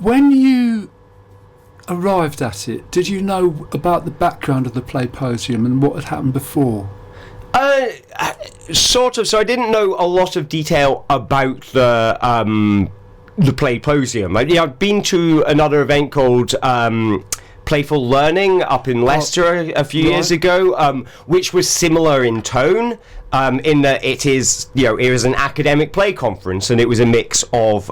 when you arrived at it, did you know about the background of the Playposium and what had happened before? Sort of. So I didn't know a lot of detail about the Playposium. I've been to another event called Playful Learning up in Leicester a few years ago, which was similar in tone, in that it is, it was an academic play conference, and it was a mix of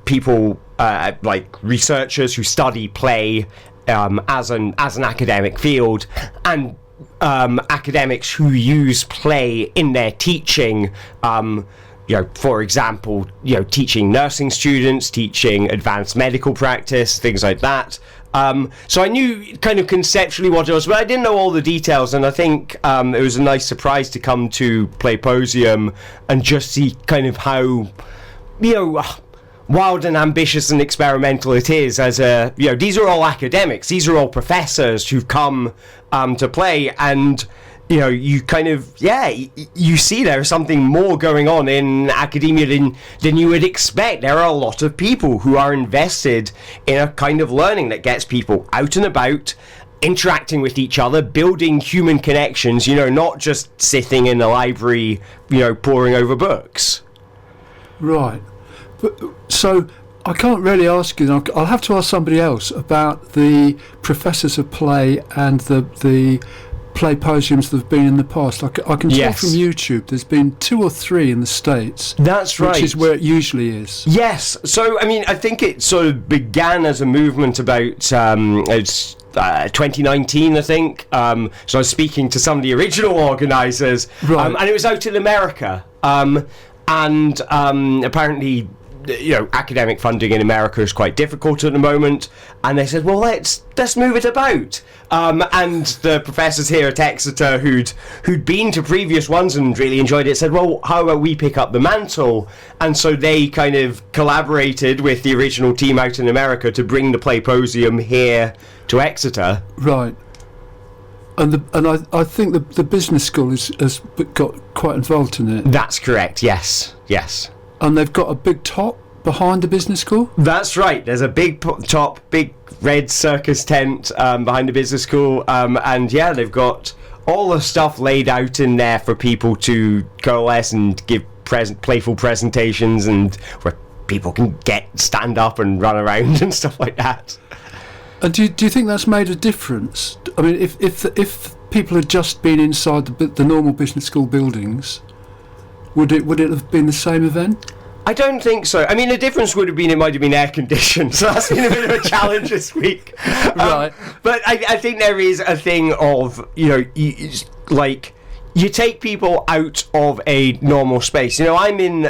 people, like researchers who study play as an academic field, and academics who use play in their teaching. For example, teaching nursing students, teaching advanced medical practice, things like that. So I knew kind of conceptually what it was, but I didn't know all the details, and I think it was a nice surprise to come to Playposium and just see kind of how, wild and ambitious and experimental it is. As these are all academics, these are all professors who've come to play, and you kind of, you see there's something more going on in academia than you would expect. There are a lot of people who are invested in a kind of learning that gets people out and about, interacting with each other, building human connections, not just sitting in the library, poring over books. Right. But, so I can't really ask you, I'll have to ask somebody else about the professors of play and the Playposiums that have been in the past. I can tell from YouTube there's been 2 or 3 in the States. That's right. Which is where it usually is. Yes. So, I think it sort of began as a movement about 2019, I think. So I was speaking to some of the original organisers, and it was out in America. And apparently, academic funding in America is quite difficult at the moment, and they said, well, let's move it about. And the professors here at Exeter who'd been to previous ones and really enjoyed it said, well, how about we pick up the mantle? And so they kind of collaborated with the original team out in America to bring the Playposium here to Exeter. Right. And I think the business school has got quite involved in it. That's correct, yes. And they've got a big top behind the business school? That's right. There's a big top, big red circus tent behind the business school. And they've got all the stuff laid out in there for people to coalesce and give playful presentations, and where people can stand up and run around and stuff like that. And do you think that's made a difference? I mean, if people had just been inside the normal business school buildings, would it have been the same event? I don't think so. I mean, the difference would have been it might have been air conditioned, so that's been a bit of a challenge this week. Right. But I think there is a thing of, you take people out of a normal space. I'm in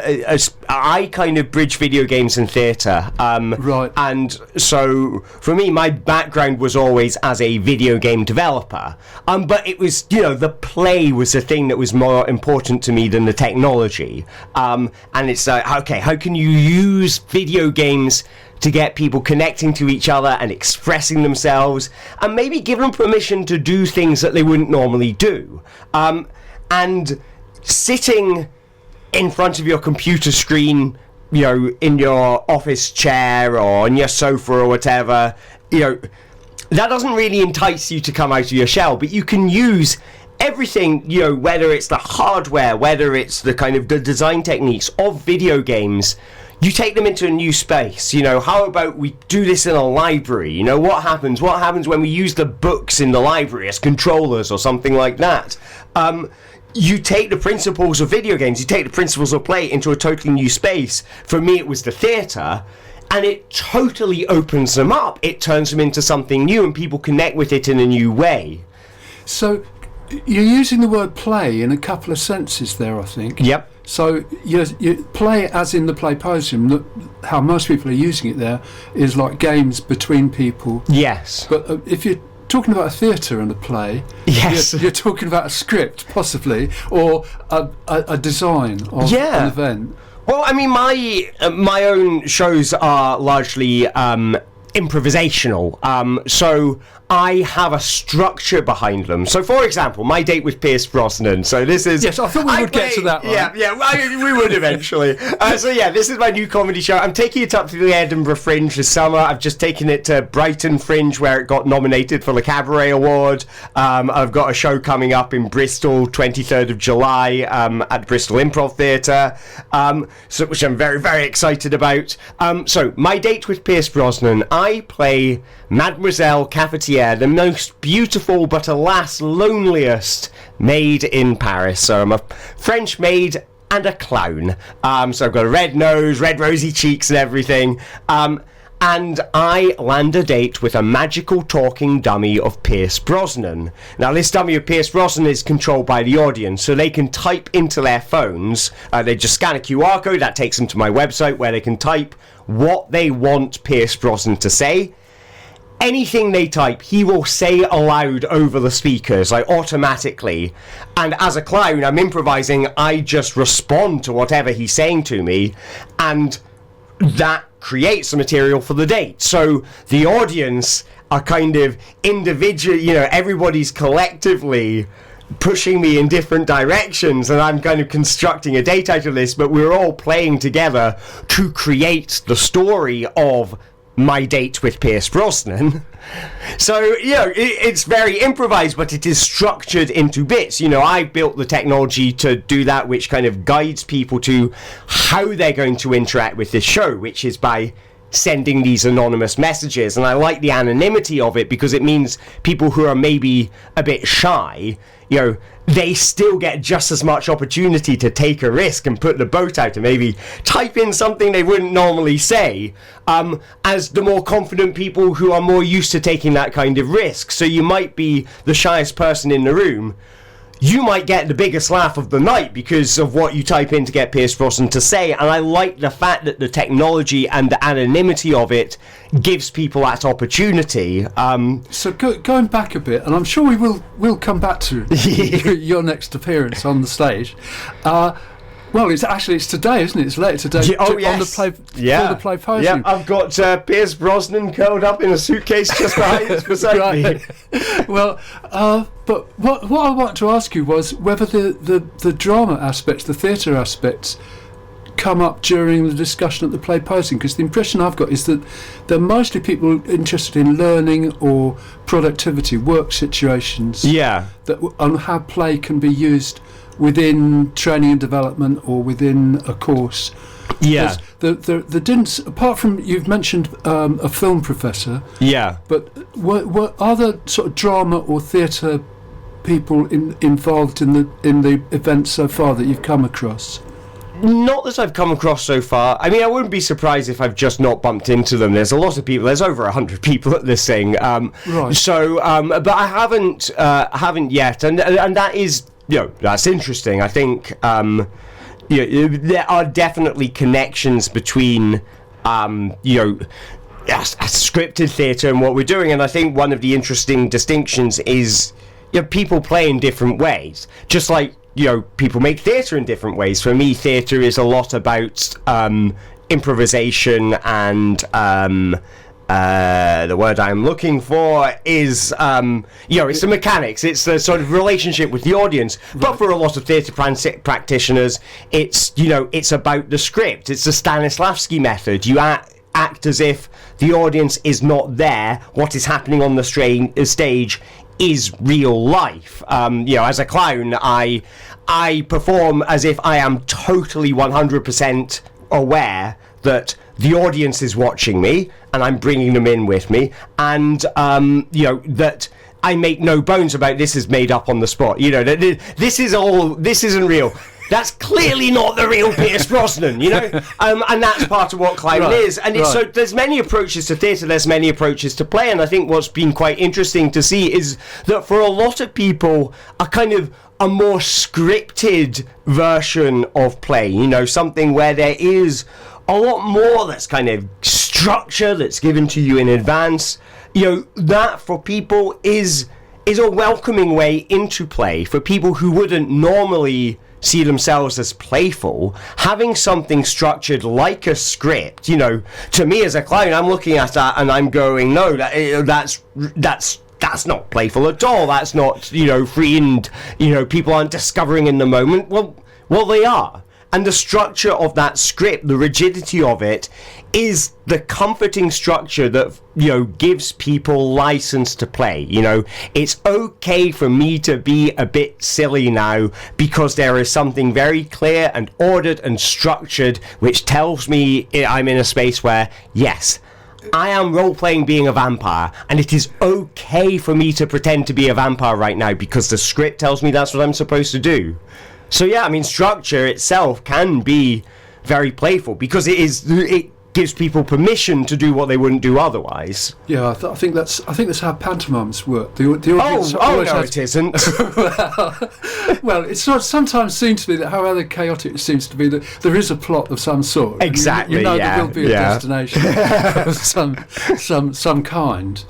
I kind of bridge video games and theatre. Right. And so for me, my background was always as a video game developer. But it was, the play was the thing that was more important to me than the technology. And it's like, okay, how can you use video games to get people connecting to each other and expressing themselves, and maybe give them permission to do things that they wouldn't normally do. And sitting in front of your computer screen, in your office chair or on your sofa or whatever, that doesn't really entice you to come out of your shell, but you can use everything, whether it's the hardware, whether it's the kind of the design techniques of video games. You take them into a new space. How about we do this in a library? What happens when we use the books in the library as controllers or something like that? You take the principles of video games, you take the principles of play into a totally new space. For me, it was the theatre, and it totally opens them up. It turns them into something new, and people connect with it in a new way. So you're using the word play in a couple of senses there, I think. Yep. So you play as in the Playposium, how most people are using it there is like games between people. Yes. But if you're talking about a theatre and a play, yes, you're talking about a script, possibly, or a design of an event. Well, I mean, my own shows are largely improvisational. So I have a structure behind them. So, for example, my date with Pierce Brosnan. So this is... Yes, I thought we would get to that one. Yeah, we would eventually. This is my new comedy show. I'm taking it up to the Edinburgh Fringe this summer. I've just taken it to Brighton Fringe, where it got nominated for the Cabaret Award. I've got a show coming up in Bristol, 23rd of July, at the Bristol Improv Theatre, which I'm very, very excited about. So, my date with Pierce Brosnan, I play Mademoiselle Cafetiere, the most beautiful but alas loneliest maid in Paris. So I'm a French maid and a clown. So I've got a red nose, red rosy cheeks and everything. And I land a date with a magical talking dummy of Pierce Brosnan. Now, this dummy of Pierce Brosnan is controlled by the audience, so they can type into their phones. They just scan a QR code, that takes them to my website, where they can type what they want Pierce Brosnan to say. Anything they type, he will say aloud over the speakers, like automatically. And as a clown, I'm improvising, I just respond to whatever he's saying to me, and that creates the material for the date. So the audience are kind of individual, everybody's collectively pushing me in different directions, and I'm kind of constructing a date out of this, but we're all playing together to create the story of my date with Pierce Brosnan. So, it's very improvised, but it is structured into bits. I built the technology to do that, which kind of guides people to how they're going to interact with this show, which is by sending these anonymous messages. And I like the anonymity of it, because it means people who are maybe a bit shy, they still get just as much opportunity to take a risk and put the boat out and maybe type in something they wouldn't normally say, as the more confident people who are more used to taking that kind of risk. So you might be the shyest person in the room. You might get the biggest laugh of the night because of what you type in to get Pierce Brosnan to say. And I like the fact that the technology and the anonymity of it gives people that opportunity. So going back a bit, and I'm sure we'll come back to your next appearance on the stage. Well, it's today, isn't it? It's later today. Oh, yes. For the play posing. Yeah, I've got Pierce Brosnan curled up in a suitcase just behind us beside me. Well, but what I want to ask you was whether the drama aspects, the theatre aspects, come up during the discussion at the play posing, because the impression I've got is that they're mostly people interested in learning or productivity, work situations. Yeah. On how play can be used within training and development or within a course. Yeah. The didn't, apart from you've mentioned a film professor. Yeah. But were other sort of drama or theatre people involved in the events so far that you've come across? Not that I've come across so far. I mean, I wouldn't be surprised if I've just not bumped into them. There's a lot of people. There's over 100 people at this thing. Right. So, but I haven't yet, and that is, that's interesting. I think, there are definitely connections between, scripted theatre and what we're doing, and I think one of the interesting distinctions is, people play in different ways, just like. People make theatre in different ways. For me, theatre is a lot about improvisation and the word I'm looking for is, it's the mechanics. It's the sort of relationship with the audience. Right. But for a lot of theatre practitioners, it's about the script. It's the Stanislavski method. You act as if the audience is not there. What is happening on the stage is real life. As a clown, I perform as if I am totally 100% aware that the audience is watching me and I'm bringing them in with me, and that I make no bones about this is made up on the spot. This isn't real. That's clearly not the real Pierce Brosnan, and that's part of what clown is. And so there's many approaches to theatre, there's many approaches to play, and I think what's been quite interesting to see is that for a lot of people, a kind of a more scripted version of play, something where there is a lot more that's kind of structure that's given to you in advance, that for people is a welcoming way into play for people who wouldn't normally see themselves as playful, having something structured like a script, to me as a clown, I'm looking at that and I'm going, no, that's not playful at all. That's not, free and, people aren't discovering in the moment. Well, they are. And the structure of that script, the rigidity of it, is the comforting structure that, gives people license to play. It's okay for me to be a bit silly now because there is something very clear and ordered and structured which tells me I'm in a space where, yes, I am role-playing being a vampire, and it is okay for me to pretend to be a vampire right now because the script tells me that's what I'm supposed to do. So yeah, I mean, structure itself can be very playful because it gives people permission to do what they wouldn't do otherwise. Yeah, I think that's how pantomimes work. The audience no, it isn't. Well, it's not. Sometimes seems to be that however chaotic it seems to be, that there is a plot of some sort. Exactly. There will be a destination of some kind.